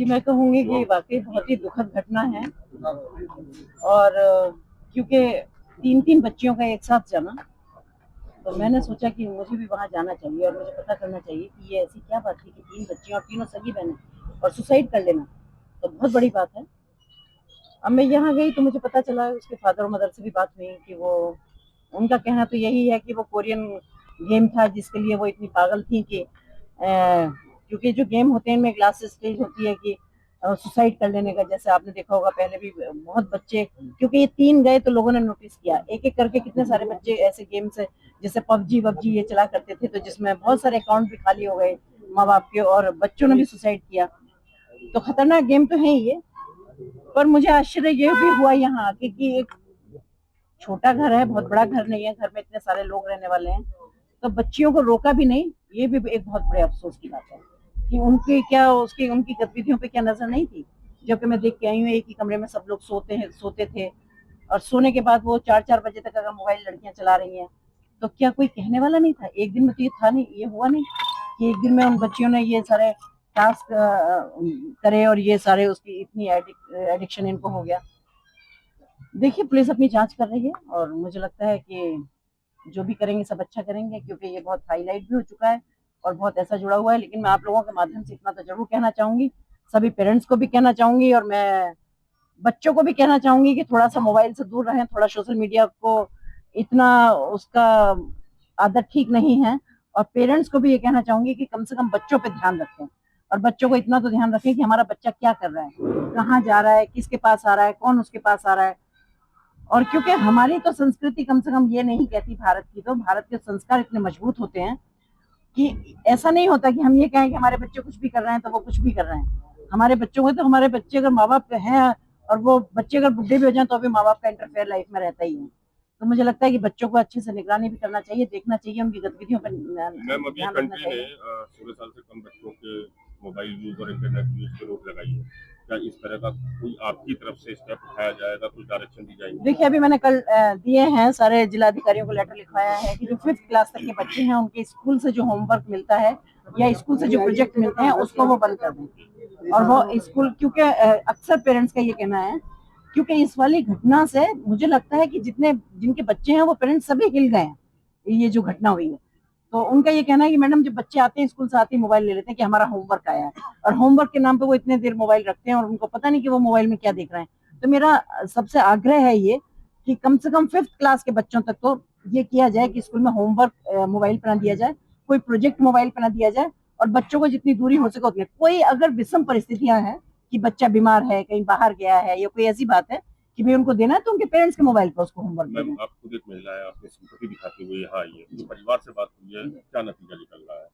जी, मैं कहूँगी कि वाक़ई बहुत ही दुखद घटना है और क्योंकि 3-3 बच्चियों का एक साथ जाना, तो मैंने सोचा कि मुझे भी वहाँ जाना चाहिए और मुझे पता करना चाहिए कि ये ऐसी क्या बात थी कि 3 बच्चियाँ और तीनों सगी बहनें और सुसाइड कर लेना, तो बहुत बड़ी बात है। अब मैं यहाँ गई तो मुझे पता चला उसके फादर और मदर से भी बात हुई कि वो उनका कहना तो यही है कि वो कोरियन गेम था जिसके लिए वो इतनी पागल थी कि क्योंकि जो गेम होते हैं इनमें लास्ट स्टेज होती है कि सुसाइड कर लेने का, जैसे आपने देखा होगा पहले भी बहुत बच्चे, क्योंकि ये 3 गए तो लोगों ने नोटिस किया एक एक करके कितने सारे बच्चे ऐसे गेम से जैसे पबजी वबजी ये चला करते थे, तो जिसमें बहुत सारे अकाउंट भी खाली हो गए माँ बाप के और बच्चों ने भी सुसाइड किया। तो खतरनाक गेम तो है ये, पर मुझे आश्चर्य ये भी हुआ यहाँ आके कि एक छोटा घर है, बहुत बड़ा घर नहीं है, घर में इतने सारे लोग रहने वाले हैं, तो बच्चियों को रोका भी नहीं। ये भी एक बहुत बड़े अफसोस की बात है कि उनकी क्या उसकी उनकी गतिविधियों पे क्या नजर नहीं थी। जबकि मैं देख के आई हूँ एक ही कमरे में सब लोग सोते थे और सोने के बाद वो 4-4 बजे तक अगर मोबाइल लड़कियां चला रही हैं तो क्या कोई कहने वाला नहीं था। एक दिन में तो ये था नहीं, ये हुआ नहीं कि एक दिन में उन बच्चियों ने ये सारे टास्क करे और ये सारे उसकी इतनी एडिक्शन इनको हो गया। देखिए पुलिस अपनी जांच कर रही है और मुझे लगता है कि जो भी करेंगे सब अच्छा करेंगे, क्योंकि ये बहुत हाईलाइट भी हो चुका है और बहुत ऐसा जुड़ा हुआ है। लेकिन मैं आप लोगों के माध्यम से इतना तो जरूर कहना चाहूंगी, सभी पेरेंट्स को भी कहना चाहूंगी और मैं बच्चों को भी कहना चाहूंगी कि थोड़ा सा मोबाइल से दूर रहें, थोड़ा सोशल मीडिया को इतना उसका आदत ठीक नहीं है। और पेरेंट्स को भी ये कहना चाहूंगी कि कम से कम बच्चों पे ध्यान रखें और बच्चों को इतना तो ध्यान रखें कि हमारा बच्चा क्या कर रहा है, कहाँ जा रहा है, किसके पास आ रहा है, कौन उसके पास आ रहा है। और क्योंकि हमारी तो संस्कृति कम से कम ये नहीं कहती, भारत की तो भारत के संस्कार इतने मजबूत होते हैं कि ऐसा नहीं होता कि हम ये कहें कि हमारे बच्चे कुछ भी कर रहे हैं तो वो कुछ भी कर रहे हैं। हमारे बच्चों को तो हमारे बच्चे अगर माँ बाप हैं और वो बच्चे अगर बुढ़े भी हो जाए तो अभी माँ बाप का इंटरफेयर लाइफ में रहता ही है। तो मुझे लगता है कि बच्चों को अच्छे से निगरानी भी करना चाहिए, देखना चाहिए, उनकी गतिविधियों पर मैम अभी ध्यान रखना कंट्री ने चाहिए। 16 साल से कम बच्चों के मोबाइल यूज और इंटरनेट यूज पर रोक लगाई है। क्या इस तरह का कोई आपकी तरफ से स्टेप उठाया जाएगा, कुछ डायरेक्शन दी जाएंगी? देखिए अभी मैंने कल दिए हैं सारे जिलाधिकारियों को लेटर लिखवाया है कि जो 5th क्लास तक के बच्चे हैं उनके स्कूल से जो होमवर्क मिलता है या स्कूल से जो प्रोजेक्ट मिलते हैं उसको वो बंद कर दें। और वो स्कूल, क्योंकि अक्सर पेरेंट्स का ये कहना है, क्योंकि इस वाली घटना से मुझे लगता है कि जितने जिनके बच्चे हैं वो पेरेंट्स सभी हिल गए हैं ये जो घटना हुई है। तो उनका ये कहना है कि मैडम जब बच्चे आते हैं स्कूल से आते ही मोबाइल ले लेते हैं कि हमारा होमवर्क आया है, और होमवर्क के नाम पे वो इतने देर मोबाइल रखते हैं और उनको पता नहीं कि वो मोबाइल में क्या देख रहे हैं। तो मेरा सबसे आग्रह है ये कि कम से कम 5th क्लास के बच्चों तक तो ये किया जाए कि स्कूल में होमवर्क मोबाइल पर ना दिया जाए, कोई प्रोजेक्ट मोबाइल पर ना दिया जाए, और बच्चों को जितनी दूरी हो सके उतनी। कोई अगर विषम परिस्थितियां हैं कि बच्चा बीमार है, कहीं बाहर गया है या कोई ऐसी बात है कि भाई उनको देना है तो उनके पेरेंट्स के मोबाइल पर उसको होमवर्क देना। मैम आप खुद एक महिला है, आपने सिंपैथी दिखाते हुए यहाँ आई है, जो परिवार से बात हुई है, क्या नतीजा निकल रहा है?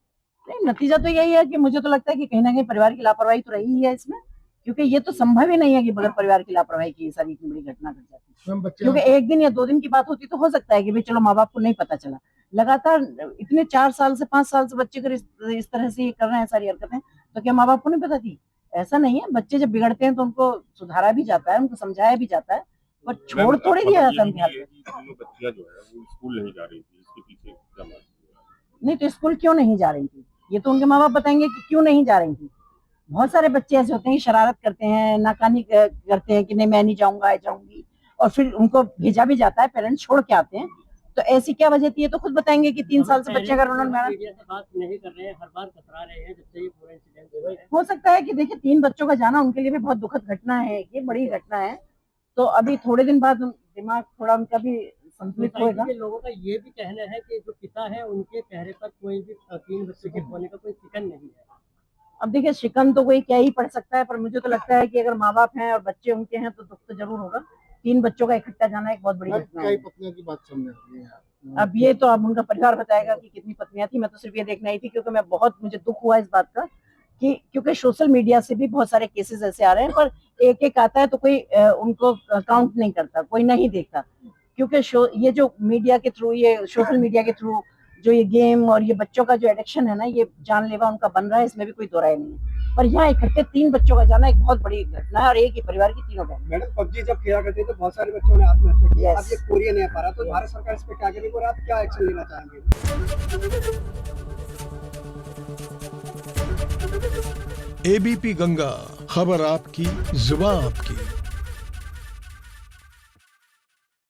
नहीं, नतीजा तो यही है कि मुझे तो लगता है कि कहीं ना कहीं परिवार की लापरवाही तो रही है इसमें, क्योंकि ये तो संभव ही नहीं है कि बगैर परिवार की लापरवाही की सारी इतनी बड़ी घटना घट जाती। क्योंकि एक दिन या 2 दिन की बात होती तो हो सकता है कि भाई चलो माँ बाप को नहीं पता चला, लगातार इतने 4 साल से 5 साल से बच्चे अगर इस तरह से ये कर रहे हैं सारी हरकतें, तो क्या माँ बाप को नहीं पता थी? ऐसा नहीं है, बच्चे जब बिगड़ते हैं तो उनको सुधारा भी जाता है, उनको समझाया भी जाता है, पर छोड़ थोड़ी दिया जाता है उनके हाथ में। तीनों बच्चियां जो है वो स्कूल नहीं जा रही थी, इसके पीछे क्या बात है? नहीं तो स्कूल क्यों नहीं जा रही थी ये तो उनके माँ बाप बताएंगे कि क्यों नहीं जा रही थी। बहुत सारे बच्चे ऐसे होते हैं शरारत करते हैं, नाकानी करते हैं कि नहीं मैं नहीं जाऊंगा जाऊंगी, और फिर उनको भेजा भी जाता है, पेरेंट्स छोड़ के आते हैं। तो ऐसी क्या वजह थी ये तो खुद बताएंगे कि 3 साल से बच्चे अगर उन्होंने मीडिया से बात नहीं कर रहे हैं, हर बार कतरा रहे हैं जब से ये पूरा इंसिडेंट हुआ है। हो सकता है कि देखिए 3 बच्चों का जाना उनके लिए भी बहुत दुखद घटना है, ये बड़ी घटना है। तो अभी थोड़े दिन बाद दिमाग थोड़ा उनका भी संतुलित होगा। सोसाइटी के लोगों का ये भी कहना है कि जो पिता है उनके चेहरे पर कोई भी 3 बच्चे के होने का कोई शिकन नहीं है। अब देखिए शिकन तो कोई क्या ही पढ़ सकता है, पर मुझे तो लगता है कि अगर माँ बाप हैं और बच्चे उनके हैं तो दुख तो जरूर होगा। 3 बच्चों का इकट्ठा जाना एक बहुत बड़ी घटना है। पत्नियों की बात सामने आ रही है। अब ये तो अब उनका परिवार बताएगा कि कितनी पत्नियां थी, मैं तो सिर्फ ये देखना ही थी क्योंकि मैं बहुत मुझे दुख हुआ इस बात का कि क्योंकि सोशल मीडिया से भी बहुत सारे केसेस ऐसे आ रहे हैं, पर एक एक आता है तो कोई उनको काउंट नहीं करता, कोई नहीं देखता, क्योंकि ये जो मीडिया के थ्रू, ये सोशल मीडिया के थ्रू जो ये गेम और ये बच्चों का जो एडिक्शन है ना, ये जानलेवा उनका बन रहा है, इसमें भी कोई दो राय नहीं है। पर यहाँ इकट्ठे 3 बच्चों का जाना एक बहुत बड़ी घटना है और एक ही परिवार की तीनों बहन। मैडम पबजी जब खेला करते तो बहुत सारे बच्चों ने आत्महत्या की। Yes. अब ये कोरियन नहीं पा रहा, तो भारत सरकार इस पे क्या करेगी और आप क्या एक्शन लेना चाहेंगे? एबीपी गंगा, खबर आपकी, जुबान आपकी।